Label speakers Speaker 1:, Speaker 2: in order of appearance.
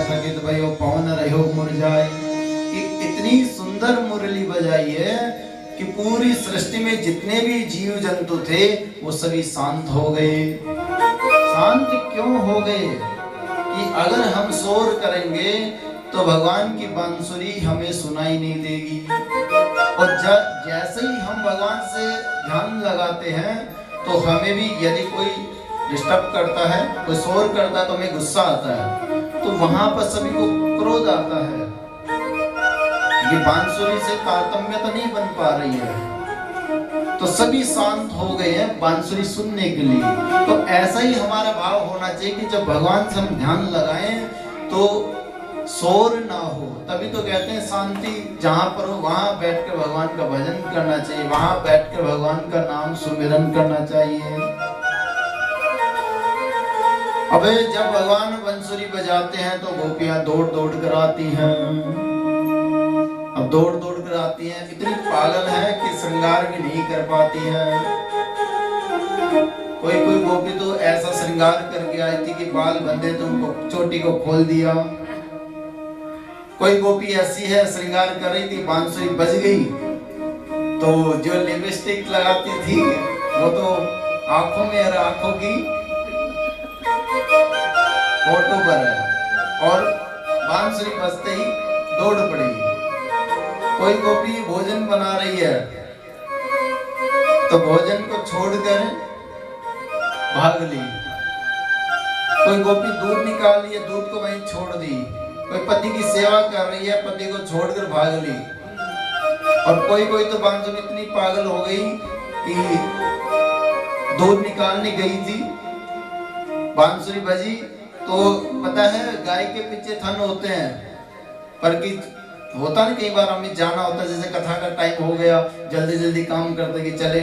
Speaker 1: सकित भयो पवन रहो मुरझाए। कि इतनी सुंदर मुरली बजाई है कि पूरी सृष्टि में जितने भी जीव जंतु थे वो सभी शांत हो गए। शांत क्यों हो गए? कि अगर हम शोर करेंगे तो भगवान की बांसुरी हमें सुनाई नहीं देगी। और जैसे ही हम भगवान से ध्यान लगाते हैं तो हमें भी यदि कोई डिस्टर्ब करता है, कोई शोर करता है तो हमें गुस्सा आता है, तो वहां पर सभी को क्रोध आता है कि बांसुरी से तारतम्यता नहीं बन पा रही है। तो सभी शांत हो गए हैं बांसुरी सुनने के लिए। तो ऐसा ही हमारा भाव होना चाहिए कि जब भगवान से हम ध्यान लगाएं तो शोर ना हो। तभी तो कहते हैं शांति जहां पर हो वहां बैठकर भगवान का भजन करना चाहिए, वहां बैठकर भगवान का नाम सुमिरन करना चाहिए। अबे जब भगवान बंसुरी बजाते हैं तो गोपियां दौड़ दौड़ कर आती हैं। अब दौड़ दौड़ कर आती हैं, इतनी पागल है कि श्रृंगार भी नहीं कर पाती है। कोई कोई गोपी तो ऐसा श्रृंगार करके आई थी कि बाल बंधे तो उनको चोटी को खोल दिया। कोई गोपी ऐसी है श्रृंगार कर रही थी, बांसुरी बज गई तो जो लिपस्टिक लगाती थी वो तो आंखों में और आंखों की फोटो पर है और बांसुरी बजते ही दौड़ पड़ी। कोई गोपी भोजन बना रही है तो भोजन को छोड़कर भाग ली। कोई गोपी दूध निकाल रही है, दूध को वहीं छोड़ दी। कोई पति की सेवा कर रही है, पति को छोड़कर भाग ली। और कोई कोई तो बांसुरी इतनी पागल हो गई कि दूध निकालने गई थी, बांसुरी बजी तो पता है गाय के पीछे थन होते हैं, पर कि होता नहीं कई बार हमें जाना होता है, जैसे कथा का टाइम हो गया, जल्दी जल्दी काम करते कि चले